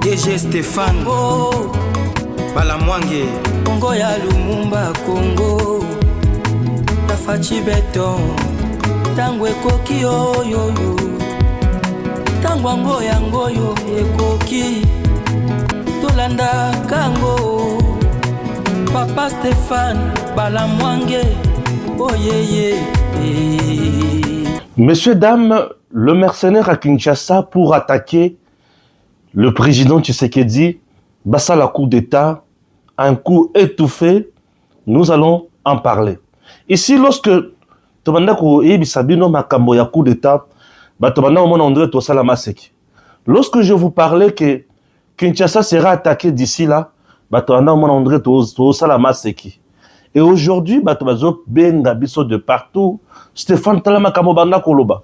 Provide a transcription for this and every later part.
DG Stéphane Balamwange Congo ya Lumumba Congo Tafachi Beton Tango ekoki oyoyo Tango ango yango yo ekoki Tolanda kango Papa Stéphane Balamwange Oh yeah. Messieurs, dames, le mercenaire à Kinshasa pour attaquer le président Tshisekedi, bassa la coup d'État, un coup étouffé, nous allons en parler. Ici, lorsque coup d'État, lorsque je vous parlais que Kinshasa sera attaqué d'ici là, et aujourd'hui, de partout, Stéphane Talama Kamobanda Koloba.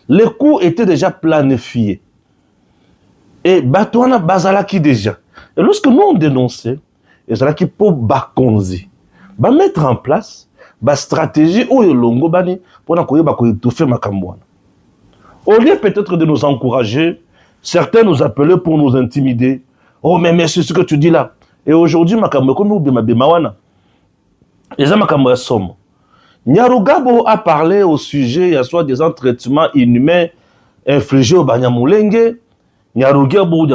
Les coups étaient déjà planifiés. Et Batouana Bazalaki déjà. Et lorsque nous on dénonçait, et Zalaki pour Bakonzi, mettre en place la stratégie où le Longo Bani pour étouffer Makambouana. Au lieu peut-être de nous encourager, certains nous appelaient pour nous intimider. Oh, mais c'est ce que tu dis là. Et aujourd'hui, Makambouana, nous Bimawana. Et ça Makambouana somme. Nyarugabo a parlé au sujet, il y a soit des traitements inhumains infligés au Banyamulenge. Nyarugabo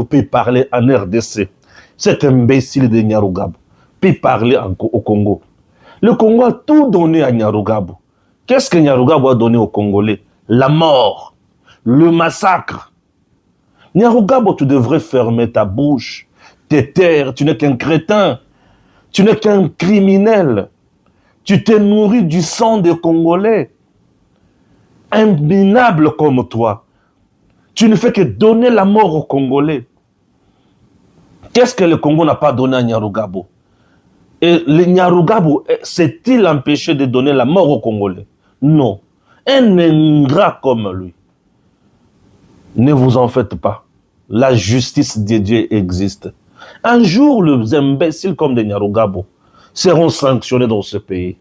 peut parler en RDC. Cet imbécile de Nyarugabo peut parler au Congo. Le Congo a tout donné à Nyarugabo. Qu'est-ce que Nyarugabo a donné aux Congolais? La mort, le massacre. Nyarugabo, tu devrais fermer ta bouche, te taire, tu n'es qu'un crétin, tu n'es qu'un criminel. Tu t'es nourri du sang des Congolais. Un minable comme toi. Tu ne fais que donner la mort aux Congolais. Qu'est-ce que le Congo n'a pas donné à Nyarugabo? Et le Nyarugabo s'est-il empêché de donner la mort aux Congolais? Non. Un ingrat comme lui. Ne vous en faites pas. La justice de Dieu existe. Un jour, les imbéciles comme des Nyarugabo seront sanctionnés dans ce pays.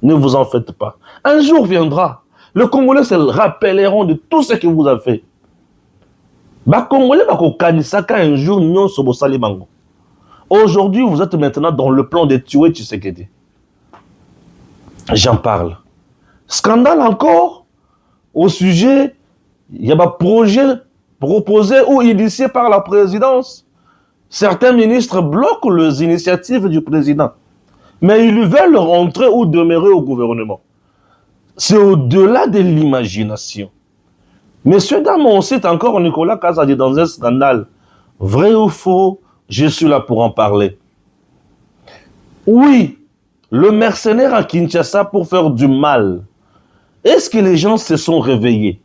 Ne vous en faites pas. Un jour viendra. Les Congolais se rappelleront de tout ce que vous avez fait. Un jour, aujourd'hui, vous êtes maintenant dans le plan de tuer Tshisekedi. J'en parle. Scandale encore au sujet, il y a un projet proposé ou initié par la présidence. Certains ministres bloquent les initiatives du président. Mais ils veulent rentrer ou demeurer au gouvernement. C'est au-delà de l'imagination. Messieurs, dames, on cite encore Nicolas Kazadi dans un scandale. Vrai ou faux, je suis là pour en parler. Oui, le mercenaire à Kinshasa pour faire du mal. Est-ce que les gens se sont réveillés?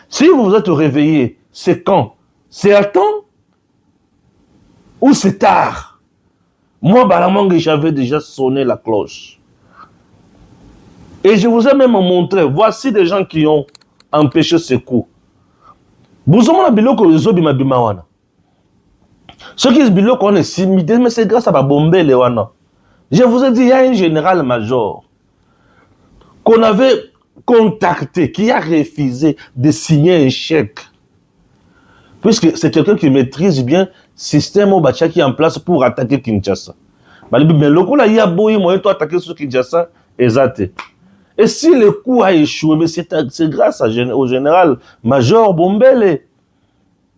Si vous vous êtes réveillés, c'est quand? C'est à temps? Ou c'est tard? Moi, Balamwange, j'avais déjà sonné la cloche. Et je vous ai même montré, voici des gens qui ont empêché ce coup. Ce qui est biloko, on est simité, mais c'est grâce à Babombe Lewana. Je vous ai dit, il y a un général-major qu'on avait contacté, qui a refusé de signer un chèque. Puisque c'est quelqu'un qui maîtrise bien le système qui est en place pour attaquer Kinshasa. Mais le coup là, il y a beau moyen de attaquer sur Kinshasa, exact. Et si le coup a échoué, mais c'est grâce au général-major Bombele.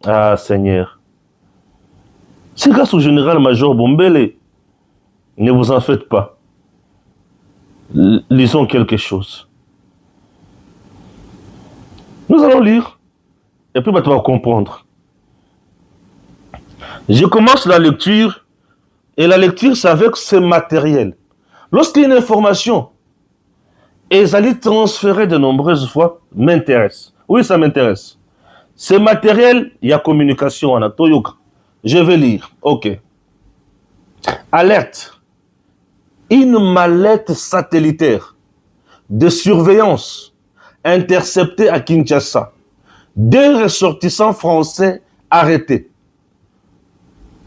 Ah, Seigneur. C'est grâce au général-major Bombele. Ne vous en faites pas. Lisons quelque chose. Nous allons lire. Et puis, tu vas comprendre. Je commence la lecture. Et la lecture, c'est avec ce matériel. Lorsqu'il y a une information, et ça lui transférer de nombreuses fois, m'intéresse. Oui, ça m'intéresse. Ce matériel, il y a communication en Atoyoka. Je vais lire. OK. Alerte. Une mallette satellitaire de surveillance interceptée à Kinshasa. 2 ressortissants français arrêtés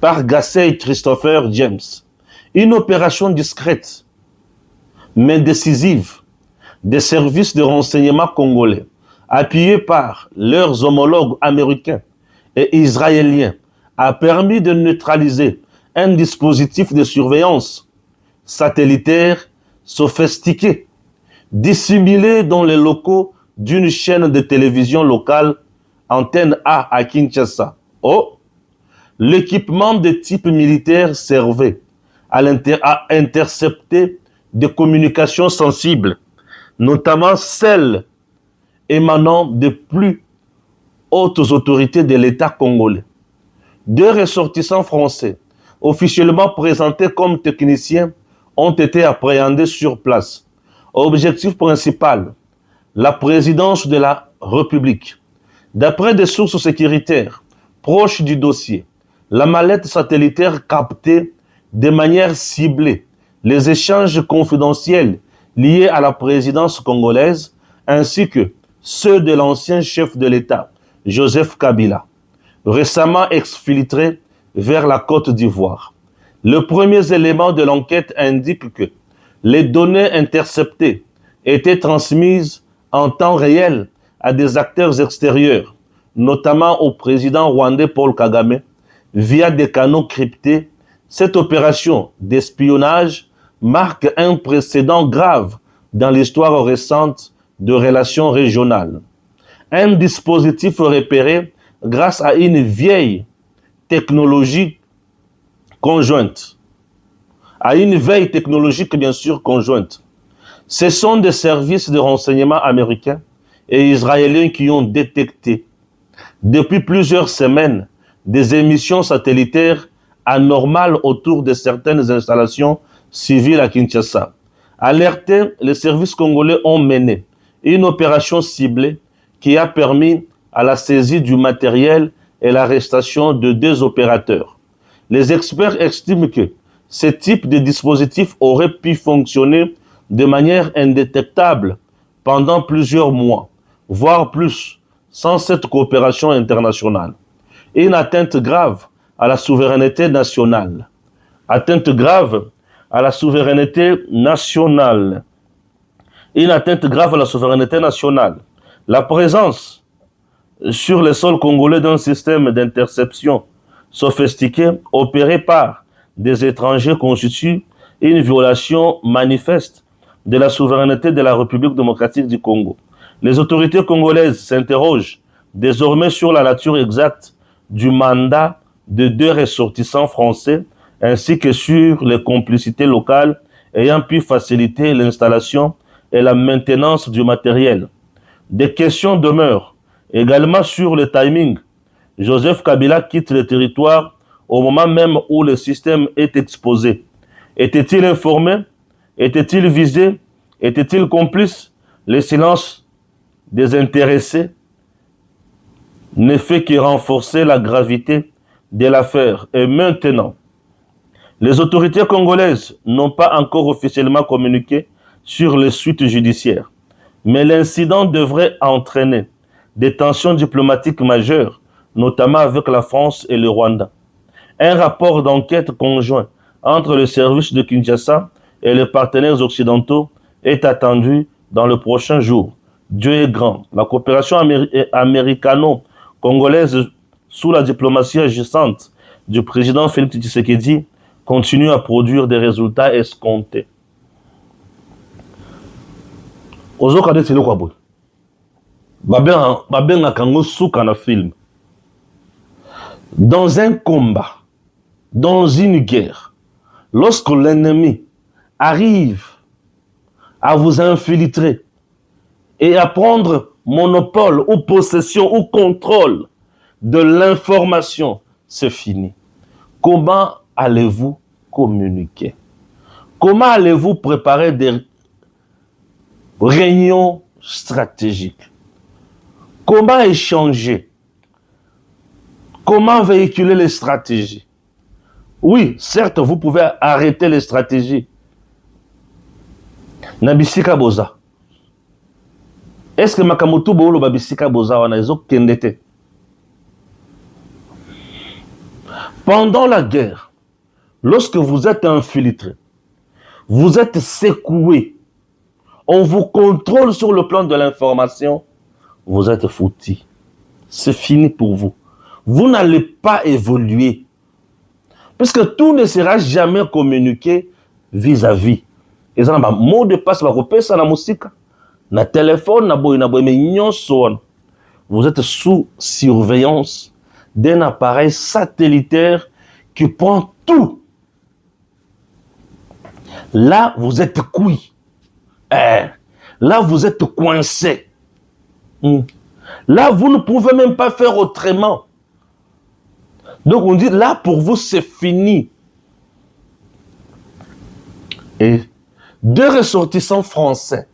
par Gassey Christopher James. Une opération discrète, mais décisive, des services de renseignement congolais, appuyés par leurs homologues américains et israélien a permis de neutraliser un dispositif de surveillance satellitaire sophistiqué, dissimulé dans les locaux d'une chaîne de télévision locale, Antenne A à Kinshasa. Oh, l'équipement de type militaire servait à intercepter des communications sensibles, notamment celles émanant des plus hautes autorités de l'État congolais. 2 ressortissants français, officiellement présentés comme techniciens, ont été appréhendés sur place. Objectif principal, la présidence de la République. D'après des sources sécuritaires proches du dossier, la mallette satellitaire captait de manière ciblée les échanges confidentiels liés à la présidence congolaise ainsi que ceux de l'ancien chef de l'État, Joseph Kabila, récemment exfiltré vers la Côte d'Ivoire. Les premiers éléments de l'enquête indiquent que les données interceptées étaient transmises en temps réel à des acteurs extérieurs, notamment au président rwandais Paul Kagame, via des canaux cryptés. Cette opération d'espionnage marque un précédent grave dans l'histoire récente de relations régionales. Un dispositif repéré grâce à une vieille technologie conjointe, à une veille technologique bien sûr conjointe. Ce sont des services de renseignement américains et israéliens qui ont détecté depuis plusieurs semaines des émissions satellitaires anormales autour de certaines installations civiles à Kinshasa. Alertés, les services congolais ont mené une opération ciblée qui a permis à la saisie du matériel et l'arrestation de 2 opérateurs. Les experts estiment que ce type de dispositif aurait pu fonctionner de manière indétectable pendant plusieurs mois, voire plus, sans cette coopération internationale. Une atteinte grave à la souveraineté nationale. Atteinte grave à la souveraineté nationale. Une atteinte grave à la souveraineté nationale. La présence sur le sol congolais d'un système d'interception sophistiqué opéré par des étrangers constitue une violation manifeste de la souveraineté de la République démocratique du Congo. Les autorités congolaises s'interrogent désormais sur la nature exacte du mandat de 2 ressortissants français ainsi que sur les complicités locales ayant pu faciliter l'installation et la maintenance du matériel. Des questions demeurent également sur le timing. Joseph Kabila quitte le territoire au moment même où le système est exposé. Était-il informé? Était-il visé? Était-il complice? Le silence des intéressés ne fait que renforcer la gravité de l'affaire. Et maintenant, les autorités congolaises n'ont pas encore officiellement communiqué sur les suites judiciaires. Mais l'incident devrait entraîner des tensions diplomatiques majeures, notamment avec la France et le Rwanda. Un rapport d'enquête conjoint entre le service de Kinshasa et les partenaires occidentaux est attendu dans le prochain jour. Dieu est grand. La coopération américano-congolaise sous la diplomatie agissante du président Félix Tshisekedi continue à produire des résultats escomptés. Dans un combat, dans une guerre, lorsque l'ennemi arrive à vous infiltrer et à prendre monopole ou possession ou contrôle de l'information, c'est fini. Comment allez-vous communiquer? Comment allez-vous préparer des réunions stratégiques? Comment échanger? Comment véhiculer les stratégies? Oui, certes, vous pouvez arrêter les stratégies. Nabisika boza. Est-ce que Makamoto Bolo Babisika boza wana ezo kendete? Pendant la guerre, lorsque vous êtes infiltré, vous êtes secoué, on vous contrôle sur le plan de l'information, vous êtes foutu. C'est fini pour vous. vous n'allez pas évoluer. Puisque tout ne sera jamais communiqué vis-à-vis. Et ça, un mot de passe, va repérer ça dans la musique, dans le téléphone, mais vous êtes sous surveillance d'un appareil satellitaire qui prend tout. Là, vous êtes cuit. Là, vous êtes coincé. Là, vous ne pouvez même pas faire autrement. Donc, on dit, là, pour vous, c'est fini. Et deux ressortissants français,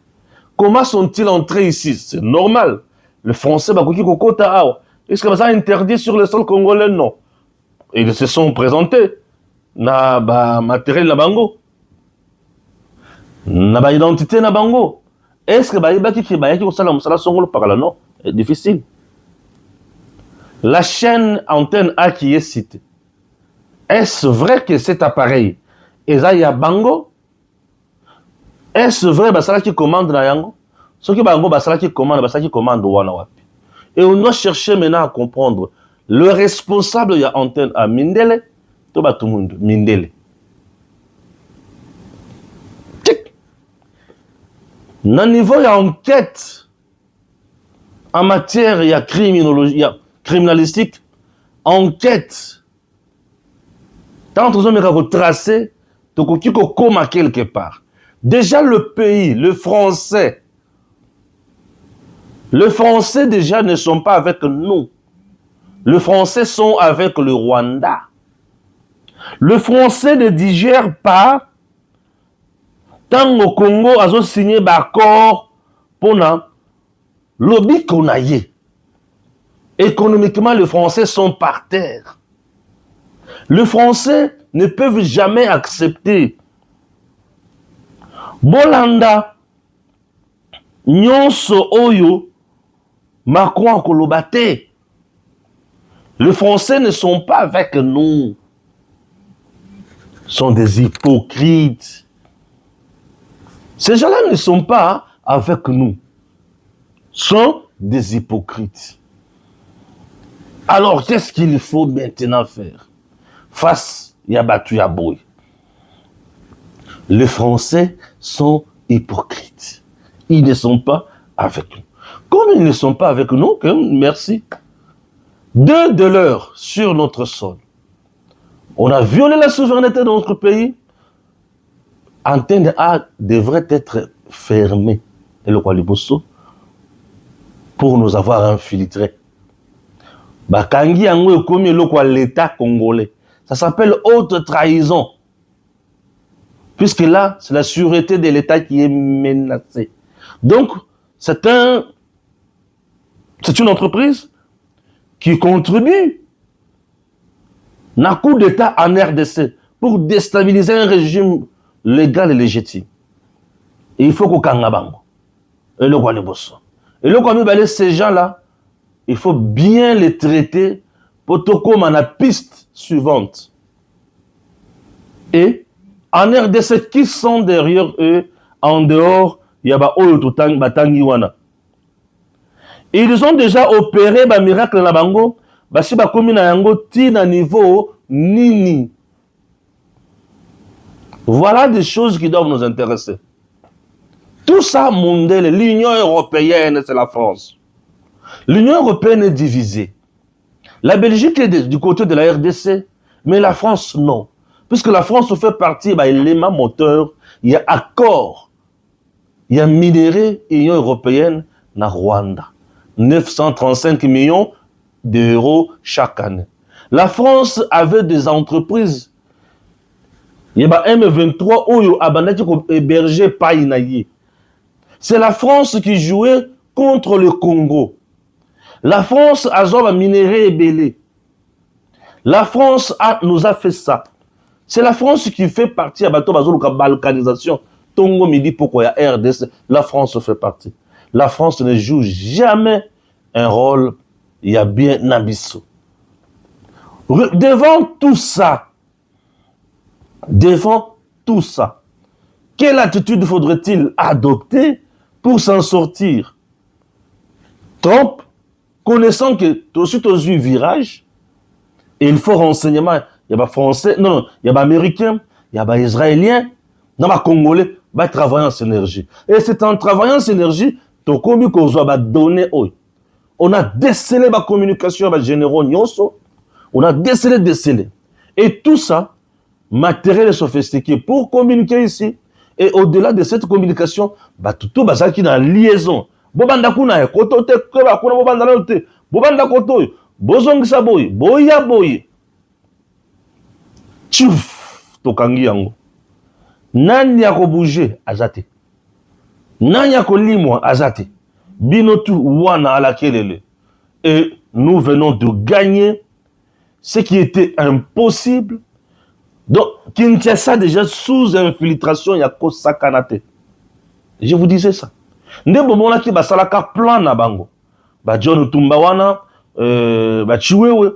comment sont-ils entrés ici? C'est normal. Le français, est-ce que ça a interdit sur le sol congolais? Non. Ils se sont présentés. Na matériel na bango. Na identité na bango. Est-ce que non? C'est difficile. La chaîne Antenne A qui est citée. Est-ce vrai que cet appareil est bango? Est-ce vrai que qui commande na yango? Ce qui bango qui commande wana wapi? Et on doit chercher maintenant à comprendre le responsable de Antenne A Mindele, to batumundo Mindele. Na niveau de enquête en matière de criminologie, criminalistique, enquête. Tant que nous avons tracé, nous avons quelque part. Déjà le pays, le Français déjà ne sont pas avec nous. Les Français sont avec le Rwanda. Le Français ne digère pas tant au Congo a signé d'accord pour lobby qu'on a eu. Économiquement, les Français sont par terre. Les Français ne peuvent jamais accepter. Bolanda, Nyonso Oyo, Macron Kolobate. Les Français ne sont pas avec nous. Sont des hypocrites. Ces gens-là ne sont pas avec nous. Sont des hypocrites. Alors, qu'est-ce qu'il faut maintenant faire? Face Yabatu Yaboui. Les Français sont hypocrites. Ils ne sont pas avec nous. Comme ils ne sont pas avec nous, merci. Deux de l'heure sur notre sol. On a violé la souveraineté de notre pays. Antenne A devrait être fermée. Et le Kwaliboso, pour nous avoir infiltrés. Bakangi yango comme l'État congolais. Ça s'appelle haute trahison. Puisque là, c'est la sûreté de l'État qui est menacée. Donc, c'est une entreprise qui contribue à coup d'État en RDC pour déstabiliser un régime légal et légitime. Et il faut qu'on kangabango. Et le Kwaliboso. Et le Kwaliboso, ces gens-là, il faut bien les traiter pour comme la piste suivante. Et en RDC, qui sont derrière eux, en dehors, il y a Batangiwana. Ils ont déjà opéré un miracle na bango, basi ba komi na yango ti na niveau nini. Voilà des choses qui doivent nous intéresser. Tout ça, mondial, l'Union européenne, c'est la France. L'Union européenne est divisée. La Belgique est du côté de la RDC, mais la France, non. Puisque la France fait partie, l'élément moteur, il y a accord, il y a minéré Union européenne na Rwanda. 935 millions d'euros chaque année. La France avait des entreprises. Il y a M23 où il hébergé Païnaïe. C'est la France qui jouait contre le Congo. La France a minéré et belé. La France nous a fait ça. C'est la France qui fait partie de la balkanisation. Tongo me dit pourquoi il y a RDC. La France fait partie. La France ne joue jamais un rôle. Il y a bien Nabisso. Devant tout ça, quelle attitude faudrait-il adopter pour s'en sortir? Trump, connaissant que tout de suite aux virage, Et il faut renseignement. Il y a des Français, non, il y a des Américains, il y a des Israéliens, il y a des Congolais, qui travaillent en synergie. Et c'est en travaillant en synergie, on a décelé la communication avec les généraux Nyonso, on a décelé. Et tout ça, matériel et sophistiqué pour communiquer ici. Et au-delà de cette communication, tout ça qui est en liaison. Bobanda kuna koto te kweba kuna bobanda na te. Bobanda koto bozongisa boy, boya boy. Tchouf tokangi yango. Nani yako bouger azate. Nani yako limwa azate. Binotu wana ala kelele. Et nous venons de gagner ce qui était impossible. Donc, Kinshasa déjà sous infiltration, il y a Kosakanate. Je vous disais ça. Ndembo mona ki basalaka plan na bango. Ba John Tumbawana, ba Chiwewe.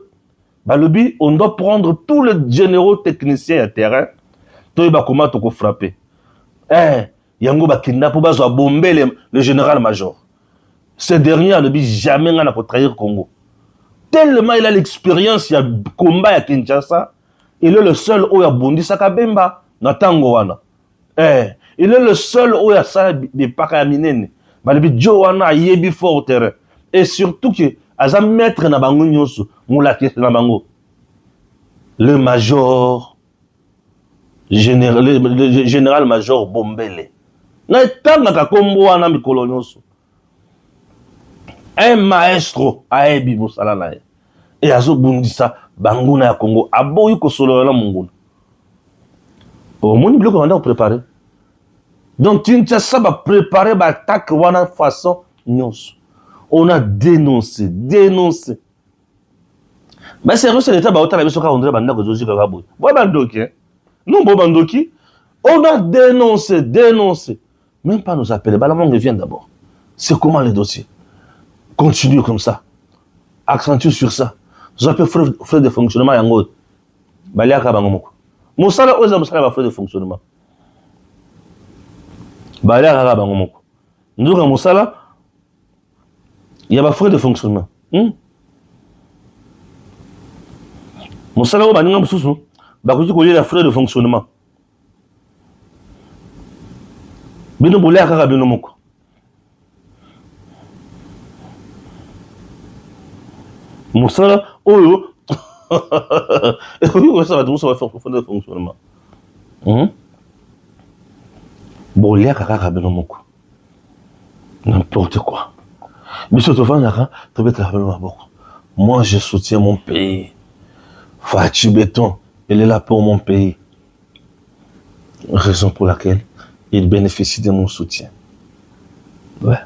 Ba lobi, on doit prendre tous les généraux techniciens à terrain. Toi ba comment toko frapper. Yango ba kidnapper ba zo bomber le général-major. Ce dernier a lobi jamais ngana ko trahir Congo. Tellement il a l'expérience, il y a combat à Kinshasa. Il est le seul où il y a Bondi Sakabemba, Natango wana. Il est le seul où il y a ça des Pakaminene. Balibi Joana yebi fort terrain. Et surtout que azam maître na bango nyoso, moulaki na bango. Le major le général-major Bombele. Na tanga ka kombo wana mikolo nyoso. Un maestro aebi musala na ye. Et azo bundisa banguna ya Congo aboyi ko solo la munguna. Au moni bloc on a préparé. Donc Kinshasa va préparer l'attaque wana façon nyonso. On a dénoncé. Mais c'est vrai c'est l'état ba otala biso ka ondre banda ko zozi ka boy. Bo bandoki hein. Non bo bandoki. On a dénoncé. Même pas nous appeler. Balamongue vient d'abord. C'est comment le dossier? Continue comme ça. Accentue sur ça. Vous appelez frais de fonctionnement yango. Baliaka bangomoko. Musala oza musala ba frais de fonctionnement. Baliaka bangomoko. Nduka musala il y a ba frais de fonctionnement. Musala o baninga mususu ba kuti ko yela frais de fonctionnement. Bino boliaka bino moko. Moussala, oh, et oui, ça va tout ça va faire profondeur de fonctionnement. Bon, il y a kaka benomoko. N'importe quoi. Mais surtout, moi, je soutiens mon pays. Fachi Béton, il est là pour mon pays. Raison pour laquelle il bénéficie de mon soutien. Ouais.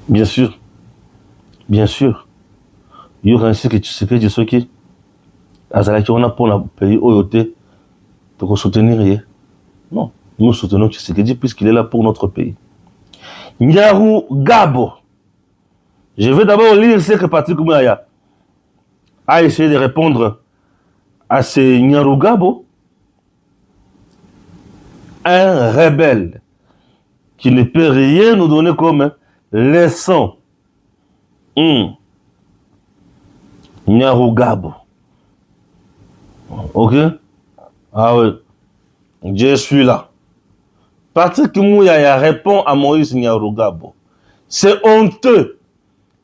Bien sûr. Il y aura ainsi que tu sais que ceux qui Azalaki on a pour le pays Oyoté pour soutenir. Non, nous soutenons Tshisekedi puisqu'il est là pour notre pays. Nyarugabo. Je vais d'abord lire ce que Patrick Mouyaya a essayé de répondre à ce Nyarugabo, un rebelle qui ne peut rien nous donner comme leçon. Nyarugabo. Ok? Ah oui. Je suis là. Patrick Mouyaya répond à Moïse Nyarugabo. C'est honteux.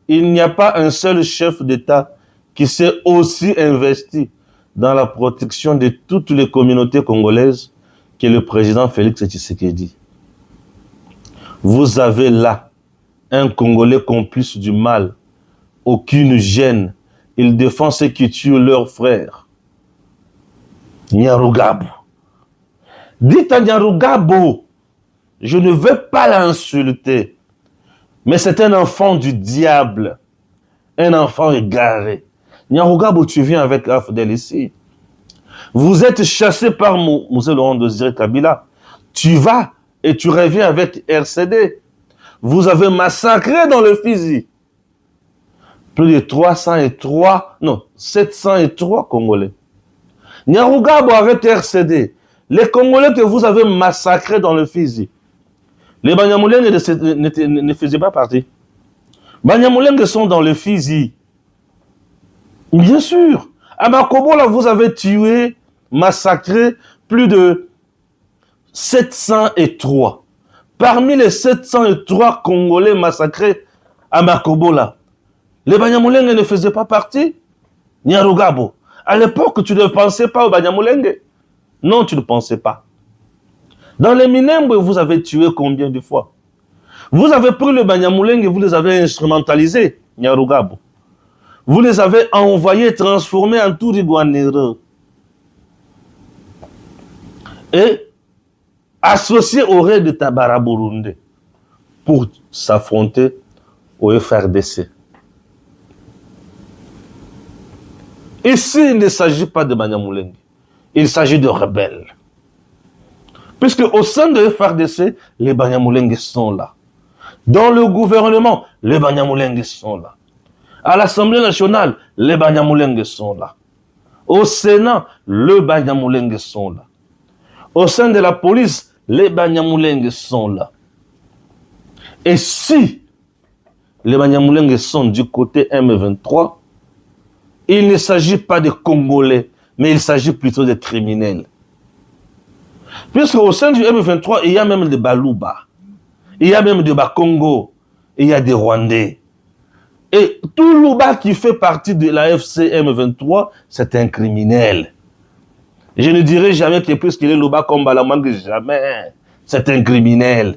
Il n'y a pas un seul chef d'État qui s'est aussi investi dans la protection de toutes les communautés congolaises que le président Félix Tshisekedi. Vous avez là un Congolais complice du mal, aucune gêne. Il défend ceux qui tuent leurs frères. Nyarugabo. Dites à Nyarugabo, je ne veux pas l'insulter, mais c'est un enfant du diable, un enfant égaré. Nyarugabo, tu viens avec Afdel ici. Vous êtes chassé par Moussé Laurent Désiré Kabila. Tu vas et tu reviens avec RCD. Vous avez massacré dans le Fizi plus de 703 Congolais. Nyarugabo avec RCD. Les Congolais que vous avez massacrés dans le Fizi. Les Banyamulés ne faisaient pas partie. Banyamulenge sont dans le Fizi. Bien sûr. À Makobola, vous avez tué, massacré plus de 703. Parmi les 703 Congolais massacrés à Makobola, les Banyamulenge ne faisaient pas partie. Nyarugabo. À l'époque, tu ne pensais pas aux Banyamulenge. Non, tu ne pensais pas. Dans les Minembwe, vous avez tué combien de fois? Vous avez pris le Banyamulenge et vous les avez instrumentalisés, Nyarugabo. Vous les avez envoyés, transformés en Touriguanero. Et associés au raid de Tabara Burundi pour s'affronter au FRDC. Ici, il ne s'agit pas de Banyamulenge. Il s'agit de rebelles. Puisque au sein de FRDC, les Banyamulenge sont là. Dans le gouvernement, les Banyamulenge sont là. À l'Assemblée nationale, les Banyamulenge sont là. Au Sénat, les Banyamulenge sont là. Au sein de la police, les Banyamulenge sont là. Et si les Banyamulenge sont du côté M23, il ne s'agit pas de Congolais, mais il s'agit plutôt de criminels. Puisqu'au sein du M23, il y a même des Balouba, il y a même des Bakongo, il y a des Rwandais. Et tout Louba qui fait partie de la FCM 23, c'est un criminel. Je ne dirai jamais que puisqu'il est Louba comme Balamangue, jamais. C'est un criminel.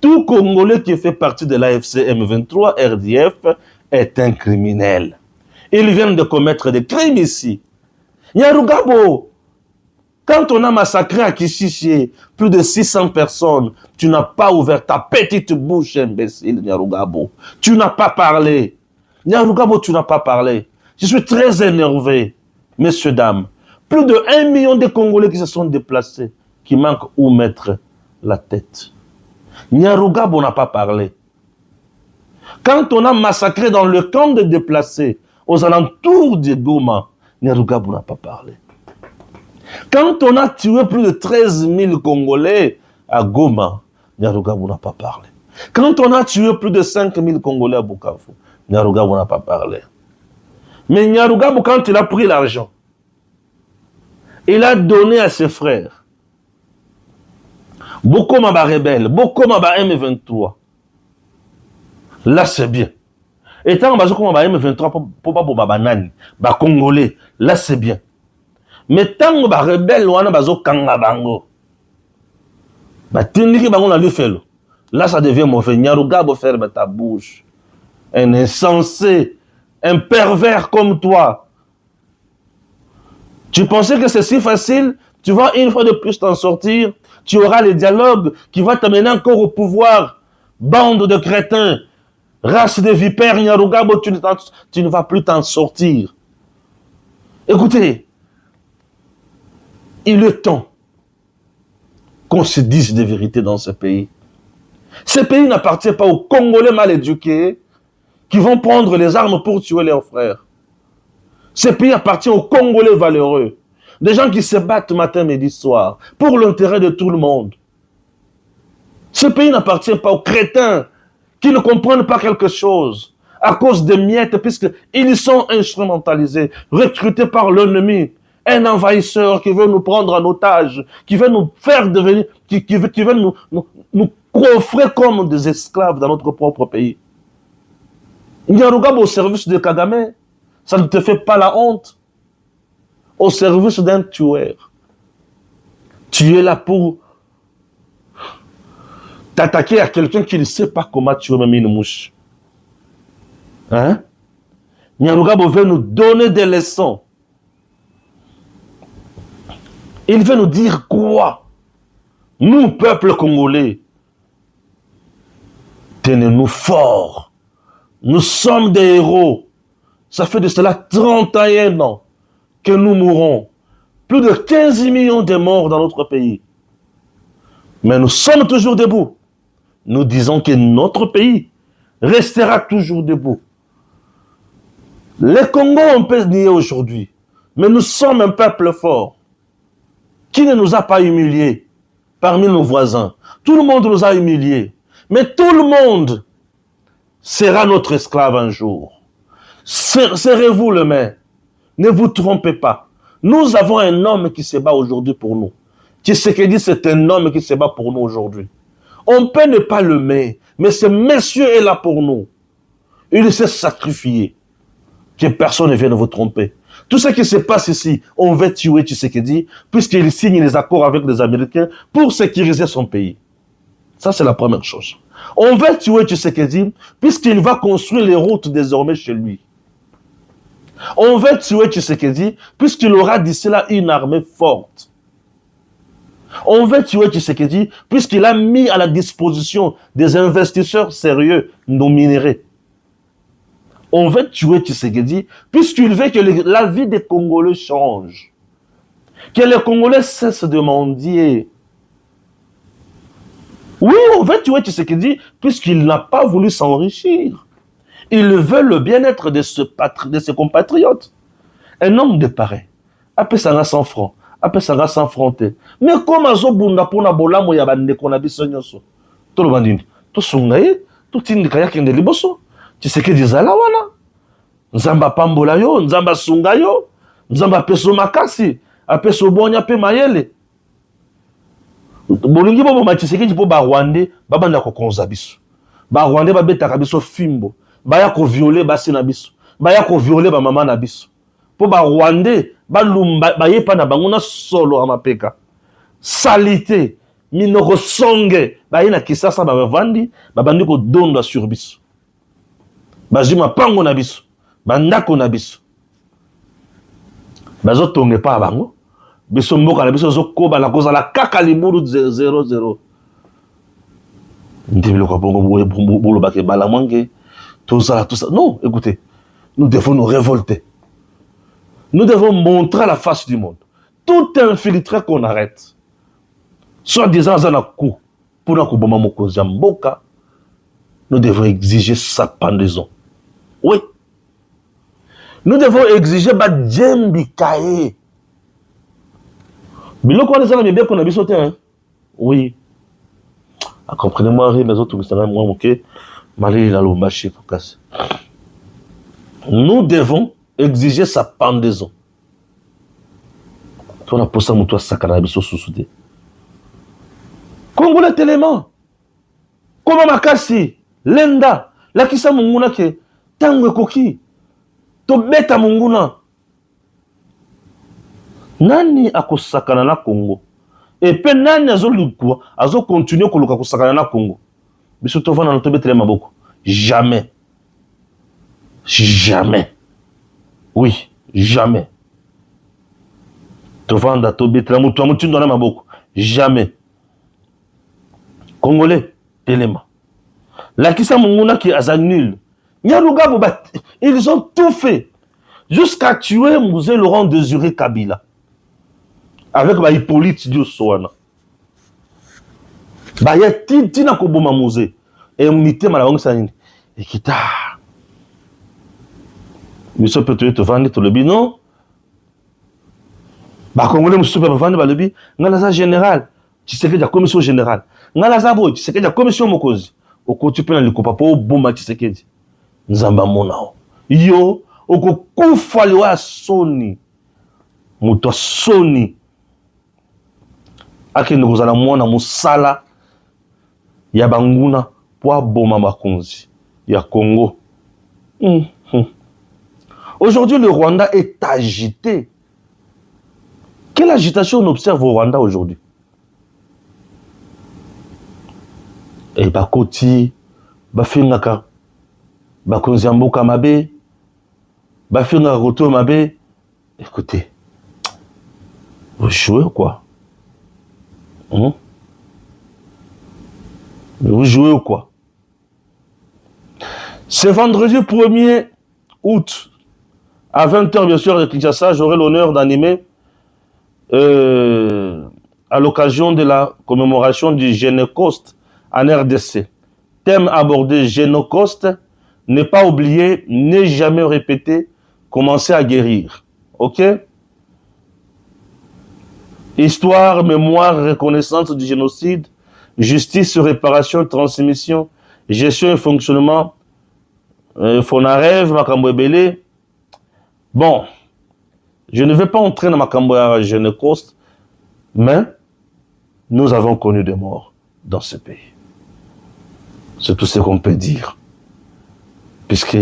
Tout Congolais qui fait partie de la FCM 23, RDF, est un criminel. Ils viennent de commettre des crimes ici. Nyarugabo, quand on a massacré à Kishishi plus de 600 personnes, tu n'as pas ouvert ta petite bouche, imbécile, Nyarugabo. Tu n'as pas parlé. Nyarugabo, tu n'as pas parlé. Je suis très énervé, messieurs, dames. Plus de 1 million de Congolais qui se sont déplacés, qui manquent où mettre la tête. Nyarugabo n'a pas parlé. Quand on a massacré dans le camp de déplacés, aux alentours de Goma, Nyarugabo n'a pas parlé. Quand on a tué plus de 13 000 Congolais à Goma, Nyarugabo n'a pas parlé. Quand on a tué plus de 5 000 Congolais à Bukavu, Nyarugabo n'a pas parlé. Mais Nyarugabo, quand il a pris l'argent, il a donné à ses frères. Bokoma ba rebelle, Bokoma ba M23. Là, c'est bien. Et tant que on va M23 pour pas pour banani, ba Congolais, là c'est bien. Mais tant que ba rebelle wana bazo kanga bango. Ba tindiki bango na lui fait. Là ça devient mauvais. Nyarugabo, ferme ta bouche. Un insensé, un pervers comme toi. Tu pensais que c'est si facile? Tu vas une fois de plus t'en sortir. Tu auras les dialogues qui vont t'amener encore au pouvoir. Bande de crétins. Race de vipères, Nyarugabo, tu ne vas plus t'en sortir. Écoutez, il est temps qu'on se dise des vérités dans ce pays. Ce pays n'appartient pas aux Congolais mal éduqués qui vont prendre les armes pour tuer leurs frères. Ce pays appartient aux Congolais valeureux, des gens qui se battent matin, midi, soir, pour l'intérêt de tout le monde. Ce pays n'appartient pas aux crétins qui ne comprennent pas quelque chose à cause des miettes, puisqu'ils sont instrumentalisés, recrutés par l'ennemi, un envahisseur qui veut nous prendre en otage, qui veut nous faire devenir, qui veut nous coffrer comme des esclaves dans notre propre pays. Nyarugabo au service de Kagame, ça ne te fait pas la honte. Au service d'un tueur. Tu es là pour t'attaquer à quelqu'un qui ne sait pas comment tuer même une mouche. Hein? Nyarugabo veut nous donner des leçons. Il veut nous dire quoi? Nous, peuple congolais, tenez-nous forts. Nous sommes des héros. Ça fait de cela 31 ans que nous mourons. Plus de 15 millions de morts dans notre pays. Mais nous sommes toujours debout. Nous disons que notre pays restera toujours debout. Les Congos, on peut nier aujourd'hui. Mais nous sommes un peuple fort. Qui ne nous a pas humiliés parmi nos voisins? Tout le monde nous a humiliés. Mais tout le monde sera notre esclave un jour. Serrez-vous le main. Ne vous trompez pas. Nous avons un homme qui se bat aujourd'hui pour nous. Tshisekedi, c'est un homme qui se bat pour nous aujourd'hui. On peut ne pas l'aimer, mais ce monsieur est là pour nous. Il s'est sacrifié. Que personne ne vienne vous tromper. Tout ce qui se passe ici, on veut tuer Tshisekedi, puisqu'il signe les accords avec les Américains pour sécuriser son pays. Ça, c'est la première chose. On veut tuer Tshisekedi, puisqu'il va construire les routes désormais chez lui. On veut tuer Tshisekedi, puisqu'il aura d'ici là une armée forte. On veut tuer Tshisekedi, puisqu'il a mis à la disposition des investisseurs sérieux nos minéraux. On veut tuer Tshisekedi, puisqu'il veut que la vie des Congolais change. Que les Congolais cessent de mendier. Oui, on veut tuer Tshisekedi, puisqu'il n'a pas voulu s'enrichir. Il veut le bien-être de ses compatriotes. Un homme de pareil, après ça a 100 francs, après ça a 100 francs. Mais comme azobunda pona bolamo ya bande kona biso nyoso. To lo bandini, to sungaye, to tindika yake ndeli boso. Tshisekedi zala wana. Nzamba pambola yo, nzamba sunga yo, nzamba peso makasi, apeso bonya pe mayele. Bolingi bobo ma Tshisekedi po ba Rwandais babanda ko konza biso. Ba Rwandais babetaka biso fimbo. Baya ko violer basi na biso, baya ko violer ba mama na biso. Po ba Rwandais balumba bayepa na bango na solo amapeka. Salité, minoko songe, bayina kisasa ba bavandi, babandi ko dondo sur biso. Bazima pango na biso, bandako na biso. Bazo tonge pa bango, biso mboka na biso zo koba la koza la kaka liburu 00. Ndibilo ko bongo bolo bake bala mwange. Tout ça. Non, écoutez, nous devons nous révolter. Nous devons montrer à la face du monde. Tout infiltré qu'on arrête. Soit disant Zanakou, pour nous kuboma moko Zamboka, nous devons exiger sa pendaison. Oui. Nous devons exiger Badjembi Kaye. Biloko wana zana bien qu'on a bisoté, hein? Oui. Ah, comprenez-moi, les autres, moi, ok. Nous devons exiger sa pendaison. Congolais tellement. Comment makasi, lenda, la kisa munguna ke, tangwe koki, to beta munguna. Nani akosakana na Congo? Et pe nani azo continuer koluka kosakana na Congo? Biso tovana na tobetre maboko. Jamais. Jamais. Oui, jamais. Tovanda tobetre mutu mutu na maboko. Jamais. Congolais, élément. La kisa munguna qui a nul. Nyarugabo, ils ont tout fait jusqu'à tuer Mouzé Laurent Désiré Kabila. Avec Hippolyte Diossoana. Ya tina koboma Mouzé. Et unité malawang sanini. Et kita. Monsieur peut te vendre tout le bino. Congolais monsieur peut vendre le bi. Ngala général. Tu sais que la commission générale. Ngala zabo, tu sais que la commission mokozi. Oko tu peux na likopa po bomba tu sais que. Nzamba monao. Yo, oko kufa liwa soni. Muto soni. Akende kozala mwana musala ya banguna pour boma makonzi ya Congo. Aujourd'hui, le Rwanda est agité. Quelle agitation on observe au Rwanda aujourd'hui? Et bakoti, bafingaka, bakonzi mboka mabe, bafingaka koto mabe. Écoutez, vous jouez ou quoi? Vous jouez ou quoi? Ce vendredi 1er août, à 20h, bien sûr, de Kinshasa, j'aurai l'honneur d'animer, à l'occasion de la commémoration du Génocoste en RDC. Thème abordé Génocoste, ne pas oublier, ne jamais répéter, commencer à guérir. Ok? Histoire, mémoire, reconnaissance du génocide, justice, réparation, transmission, gestion et fonctionnement Fonarev, Makambo Ebele. Bon, je ne vais pas entrer dans Makambo Genècoste, mais nous avons connu des morts dans ce pays. C'est tout ce qu'on peut dire. Puisque,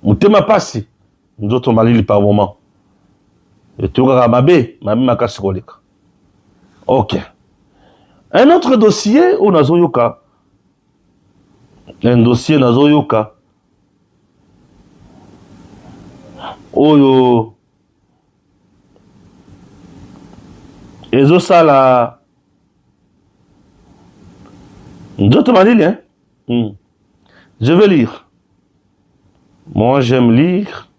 Moutema Passi, nous autres malili par moment. Et tout le monde ok. Un autre dossier au Nazoyoka. Un dossier Nazoyoka. Oyo. Ezo sala. D'autres malili, hein? Je vais lire. Moi, j'aime lire.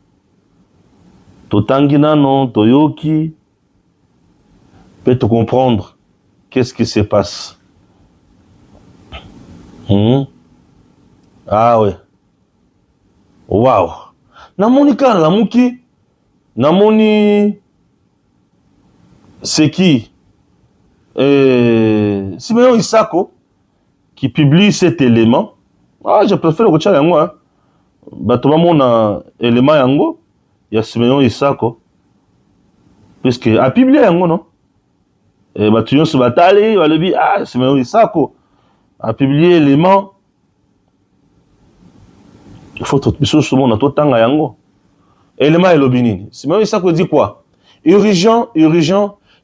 Totangina non, Toyoki. Peut-être comprendre qu'est-ce qui se passe. Ah ouais. Waouh. Namoni kan la muki. Namoni. C'est qui? Simeon Isako qui publie cet élément. Ah, je préfère le chat yango, hein. Batoma mona élément yango. Il y a Simeon Isako. Puisque a publié yango, non? Et Batuyon se batali, il va le dire, ah, Simeon Isako a publié l'élément. Il faut tout mission sur mon tanga yango. Élément et l'obinini. Simeon Isako dit quoi? Urgent,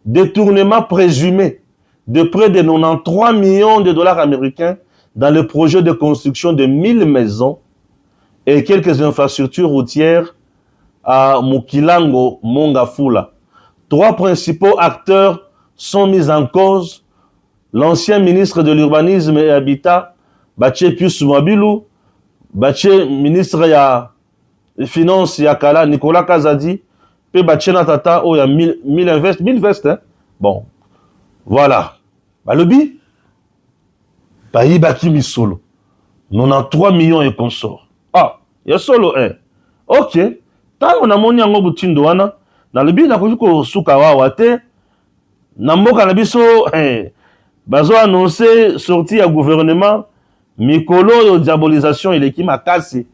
détournement présumé de près de 93 millions de dollars américains dans le projet de construction de 1000 maisons et quelques infrastructures routières à Mukilango, Mongafula. 3 principaux acteurs sont mis en cause. L'ancien ministre de l'Urbanisme et Habitat, Bache Pius Mwabilou, Bache ministre ya Finances Yakala, Nicolas Kazadi, puis Bache Natata, il y a 1000 vestes, hein? Bon, voilà. Balobi, Bayi Baki Misolo, 93 millions et consorts. Ah, il y a solo un. Ok. Tant on a moni yango butindo wana, na lebi na ko suka wawa te, na mboka na biso bazo annoncer sortie ya gouvernement mikolo yo diabolisation eleki makasi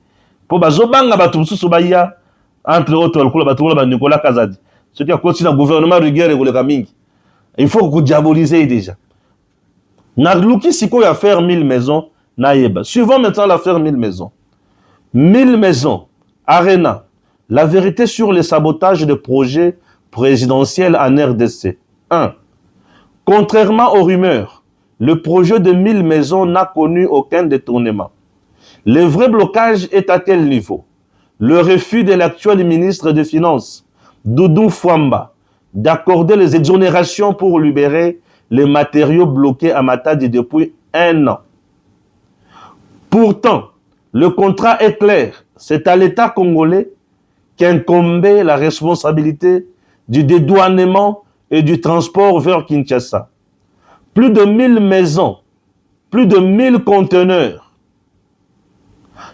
po bazo banga batu mususu baya entre autres lokolo batu ba Nicolas Kazadi. Ce qui a continué le gouvernement rigueur et le mingi. Il faut que diaboliser déjà. Na luki siko ya faire 1000 maisons na yeba. Suivons maintenant l'affaire 1000 maisons. 1000 maisons, Arena. La vérité sur les sabotages de projets présidentiels en RDC. 1. Contrairement aux rumeurs, le projet de 1000 maisons n'a connu aucun détournement. Le vrai blocage est à quel niveau? Le refus de l'actuel ministre des Finances, Doudou Fwamba, d'accorder les exonérations pour libérer les matériaux bloqués à Matadi depuis 1 an. Pourtant, le contrat est clair. C'est à l'État congolais qu'incombait la responsabilité du dédouanement et du transport vers Kinshasa. Plus de 1000 maisons, plus de 1000 conteneurs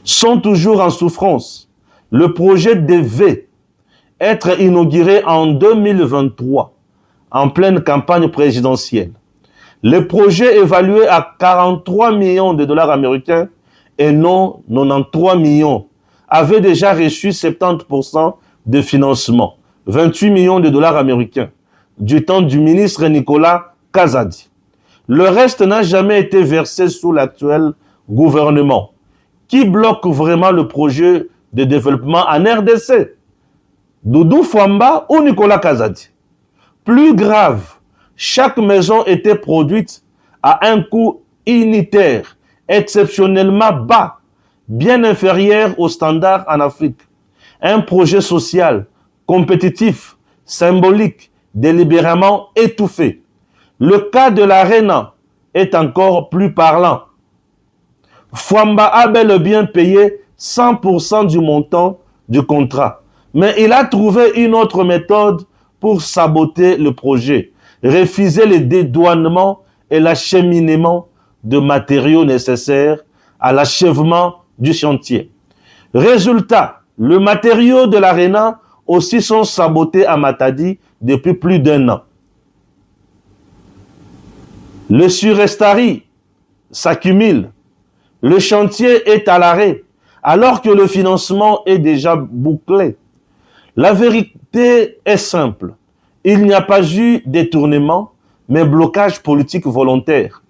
sont toujours en souffrance. Le projet devait être inauguré en 2023, en pleine campagne présidentielle. Le projet évalué à 43 millions de dollars américains et non 93 millions avait déjà reçu 70% de financement, 28 millions de dollars américains, du temps du ministre Nicolas Kazadi. Le reste n'a jamais été versé sous l'actuel gouvernement. Qui bloque vraiment le projet de développement en RDC? Doudou Fwamba ou Nicolas Kazadi? Plus grave, chaque maison était produite à un coût unitaire, exceptionnellement bas, bien inférieur aux standards en Afrique. Un projet social, compétitif, symbolique, délibérément étouffé. Le cas de l'Arena est encore plus parlant. Fwamba a bel et bien payé 100% du montant du contrat. Mais il a trouvé une autre méthode pour saboter le projet. Refuser le dédouanement et l'acheminement de matériaux nécessaires à l'achèvement du chantier. Résultat, le matériau de l'Arena aussi sont sabotés à Matadi depuis plus d'1 an. Le surestari s'accumule. Le chantier est à l'arrêt alors que le financement est déjà bouclé. La vérité est simple. Il n'y a pas eu détournement, mais blocage politique volontaire.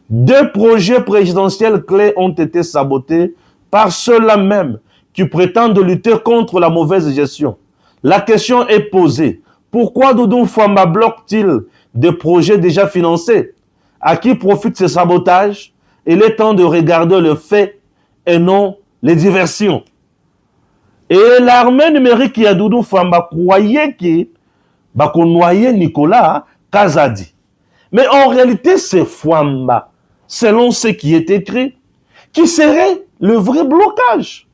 2 projets présidentiels clés ont été sabotés par ceux-là même qui prétendent lutter contre la mauvaise gestion. La question est posée. Pourquoi Doudou Fwamba bloque-t-il des projets déjà financés? À qui profitent ces sabotages? Il est temps de regarder le fait et non les diversions. Et l'armée numérique qui a Doudou Fwamba croyait qu'on noyait Nicolas Kazadi. Mais en réalité, c'est Fwamba, selon ce qui est écrit, qui serait le vrai blocage.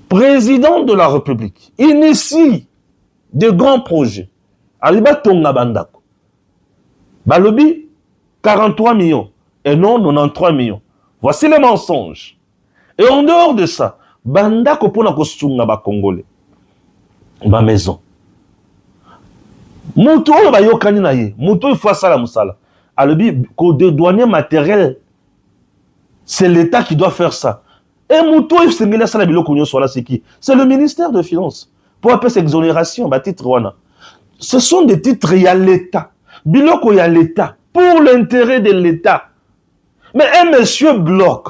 Président de la République initie de grands projets. Aliba Tonga Bandako. Balobi, 43 millions et non 93 millions. Voici le mensonge. Et en dehors de ça, Bandako pona kosunga ba Congolais. Ba maison. Moutou ba yokani na ye. Moutou il faut ça la musala. Alobi ko de douanier matériel. C'est l'État qui doit faire ça. Et Moutou il s'engela ça la biloko nyo soit là c'est qui? C'est le ministère de Finances. Pour appeler cette exonération, ba titre wana. Ce sont des titres il y a l'État. Biloko il y a l'État pour l'intérêt de l'État. Mais un monsieur bloque.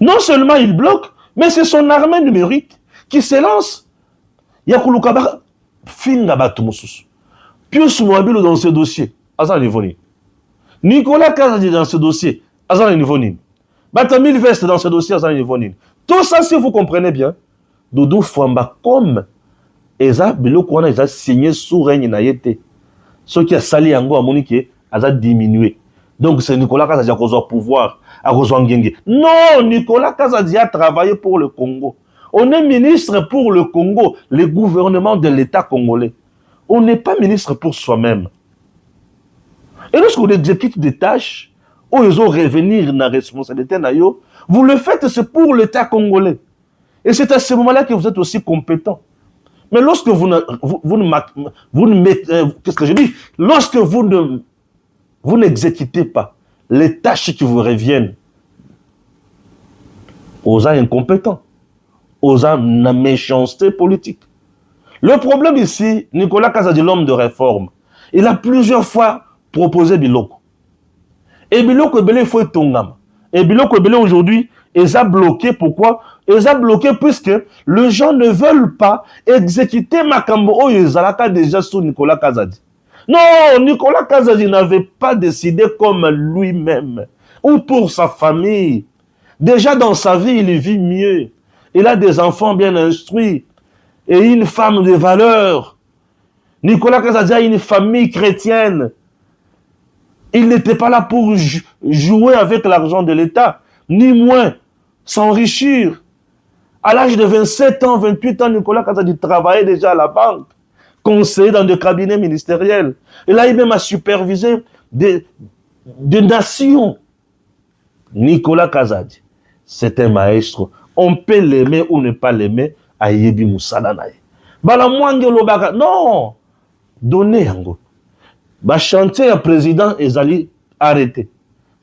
Non seulement il bloque, mais c'est son armée numérique qui se lance. Yakulukaba finga batumusus. Pius Mouabilo dans ce dossier, Azan Nivoni. Nicolas Kazadi dans ce dossier, Azan Nivoni. Batamil Vest dans ce dossier, Azan Nivoni. Tout ça, si vous comprenez bien, Doudou Fwamba comme Eza Biloko wana Eza signé sous règne naïté. Ce qui a sali yango à Monique, Eza diminué. Donc c'est Nicolas Kazadi qui a pouvoir à Ngenge. Non, Nicolas Kazadi a travaillé pour le Congo. On est ministre pour le Congo, le gouvernement de l'État congolais. On n'est pas ministre pour soi-même. Et lorsqu'on exécute des tâches, où ils ont revenir dans la responsabilité, vous le faites, c'est pour l'État congolais. Et c'est à ce moment-là que vous êtes aussi compétent. Mais lorsque qu'est-ce que je dis? Lorsque vous n'exécutez pas les tâches qui vous reviennent aux incompétents, aux la méchanceté politique. Le problème ici, Nicolas Kazadi, l'homme de réforme, il a plusieurs fois proposé Biloko. Et Biloko Ebele faut tongam. Et Biloko Ebele aujourd'hui, ils ont bloqué. Pourquoi? Ils ont bloqué puisque les gens ne veulent pas exécuter Makambo Oyezalaka déjà sous Nicolas Kazadi. Non, Nicolas Kazadi n'avait pas décidé comme lui-même ou pour sa famille. Déjà dans sa vie, il vit mieux. Il a des enfants bien instruits et une femme de valeur. Nicolas Kazadi a une famille chrétienne. Il n'était pas là pour jouer avec l'argent de l'État, ni moins s'enrichir. À l'âge de 27 ans, 28 ans, Nicolas Kazadi travaillait déjà à la banque, conseiller dans des cabinets ministériels. Et là, il même a supervisé des nations. Nicolas Kazadi, c'est un maestro. On peut l'aimer ou ne pas l'aimer à Yebi Moussalanaï. Non, donnez yango. Bah chantier à président Ezali arrêté.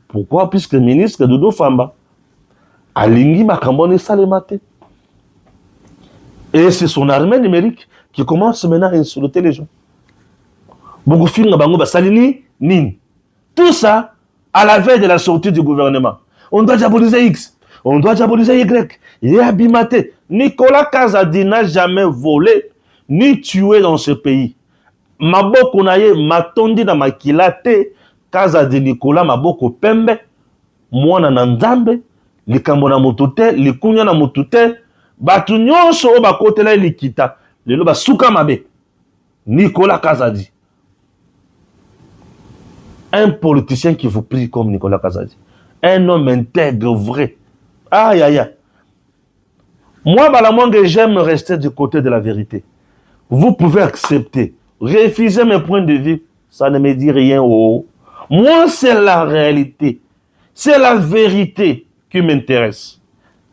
Pourquoi? Puisque le ministre Doudou Fwamba Alingi Makambone Salemate. Et c'est son armée numérique qui commence maintenant à insulter les gens. Beaucoup films bango basalini nin. Tout ça à la veille de la sortie du gouvernement. On doit diaboliser X, on doit diaboliser Y. Il est abimaté. Nicolas Kazadi n'a jamais volé ni tué dans ce pays. Maboko na ye matondi na makila te. Kazadi Nicolas maboko pembe mwana na nzambe likambo na moto te likunya na moto te batu nyonso o bakotela likita lelo basuka mabe. Nicolas Kazadi, un politicien qui vous prie comme Nicolas Kazadi, un homme intègre, vrai. Aïe aïe aïe. Moi Balamongue, j'aime rester du côté de la vérité. Vous pouvez accepter, refuser mes points de vue, ça ne me dit rien. Oh. Moi, c'est la réalité. C'est la vérité qui m'intéresse.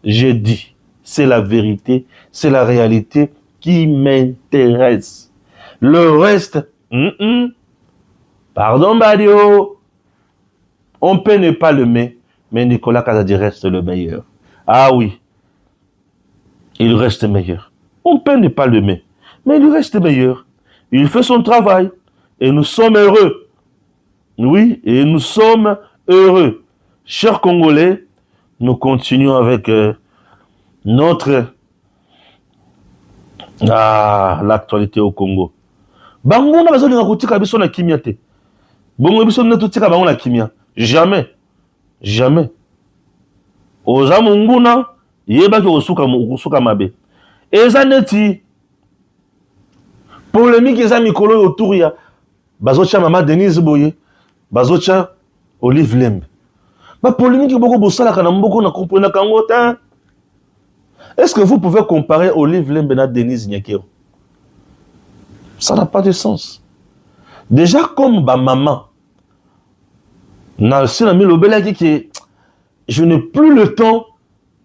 J'ai dit, c'est la vérité, c'est la réalité qui m'intéresse. Le reste, pardon Badio, on peut ne pas l'aimer, mais Nicolas Kazadi reste le meilleur. Ah oui, il reste meilleur. On peut ne pas l'aimer, mais il reste meilleur. Il fait son travail et nous sommes heureux. Oui, et nous sommes heureux. Chers Congolais, nous continuons avec l'actualité au Congo. Bango na bazali ngakutika biso na kimia te. Bongo biso na tutika bango na kimia. Jamais. Jamais. Oza munguna yeba ki osuka mabe. Eza neti polémique eza mikolo autour ya bazocha Mama Denise Boye, bazocha Olive Lembe. Ba polémique boko bosala kana mboko na comprendre kango ta. Est-ce que vous pouvez comparer Olive Lembe na Denise Nyakero? Ça n'a pas de sens. Déjà comme ba maman na sina mi lobela ki je n'ai plus le temps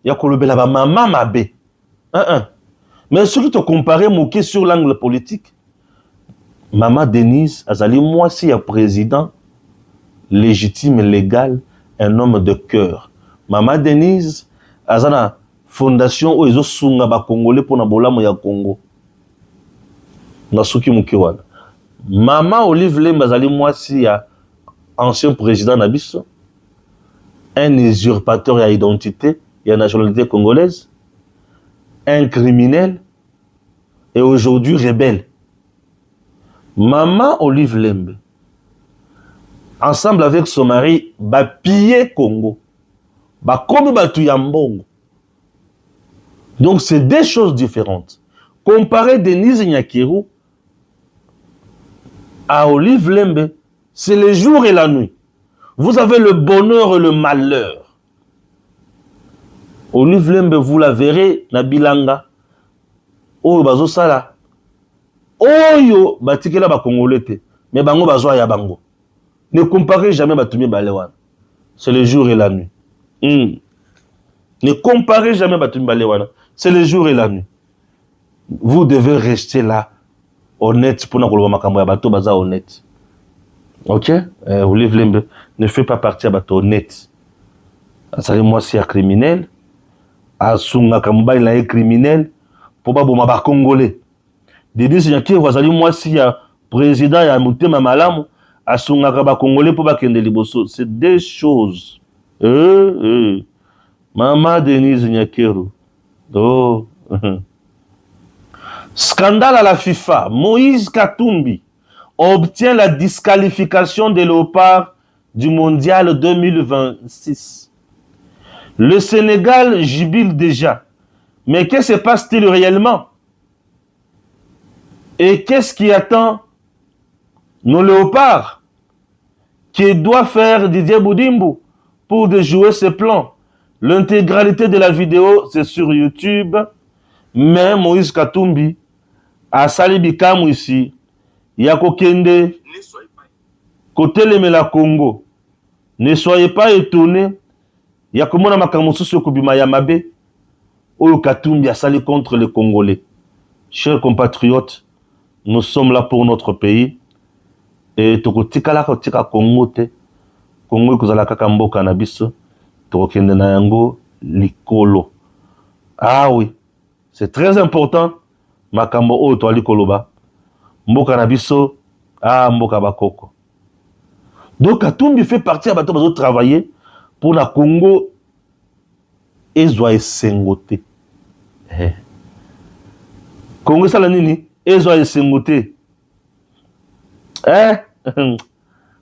ya ko lobela ba maman mabe. Mais ce qui te comparer moqué sur l'angle politique, Mama Denise azali moi si ya président légitime légal, un homme de cœur. Mama Denise azana fondation o ezo sunga ba congolais pour na bolamo ya Congo. Na suki mukiwana. Mama Olive Lembe azali moi si ya ancien président na biso, un usurpateur ya identité ya nationalité congolaise, un criminel et aujourd'hui rebelle. Maman Olive Lembe, ensemble avec son mari, ba piller Congo, ba comme batu ya mbongo. Donc c'est deux choses différentes. Comparer Denise Nyakero à Olive Lembe, c'est le jour et la nuit. Vous avez le bonheur et le malheur. Olive Lembe, vous la verrez, na bilanga. Oyo bazo sala. Oyo batikela ba Congolais te. Mais bango bazo ya bango. Ne comparez jamais Batumi Balewan. C'est le jour et la nuit. Ne comparez jamais Batumi Balewan. C'est le jour et la nuit. Vous devez rester là, honnête, pour n'avoir makambo ya bato baza honnête. Ok? Olive Lembe ne fait pas partie à bato honnête. Ça moi c'est un criminel. Asunga Kambai la criminel. Pour pas bon ma Congolais. Denise Nyakero wazali moi si ya président ya Mutema Malamu. Asunga Kaba Congolais pour pas kende liboso. C'est des choses. Mama Denise Nyakero. Oh. Scandale à la FIFA. Moïse Katumbi obtient la disqualification des Léopards du mondial 2026. Le Sénégal jubile déjà. Mais qu'est-ce qui se passe-t-il réellement? Et qu'est-ce qui attend nos Léopards qui doit faire Didier Boudimbo pour déjouer ses plans? L'intégralité de la vidéo, c'est sur YouTube. Mais Moïse Katumbi a sali bikamu ici. Yako kende côté le Congo. Ne soyez pas étonnés. Yako mona makamosusu kubima ya mabe. Oyo Katumbi a sali contre les Congolais. Chers compatriotes, nous sommes là pour notre pays. Et tokotikala kotika Congo te. Congo kozala kaka mboka na biso. Tokende na yango likolo. Ah oui. C'est très important. Makambo o to alikoloba. Mboka na biso, mboka bakoko. Donc Katumbi fait partie à bato bazo travailler pour la Congo ezwa esengote. Congo sala nini? Ezwa esengote.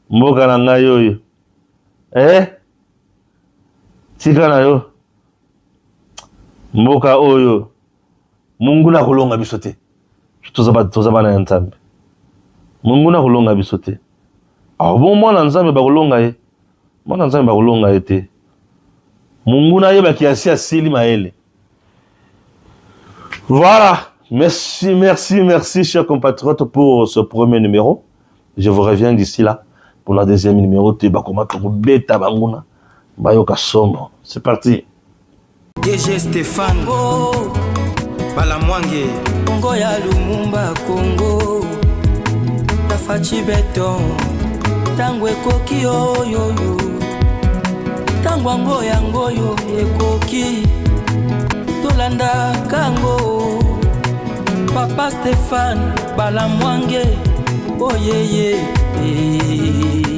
Mboka na ngai oyo. Tika na yo. Mboka oyo. Mungu na kulonga bisote. Tozaba na nzambe. Mungu na kulonga bisote. Bon mwana nzambe ba kulonga ye. Mwana nzambe ba kulonga ye te. Mungu na yeba kiasi asili maele. Voilà. Merci, chers compatriotes, pour ce premier numéro. Je vous reviens d'ici là pour la deuxième numéro. C'est parti. DG Stéphane Balamwange Congo ya Lumumba Congo Tafachi Beton Tango ekoki yo Tango ango yango yo ekoki tolanda kango. Papa Stéphane Balamwange, oh yeah yeah.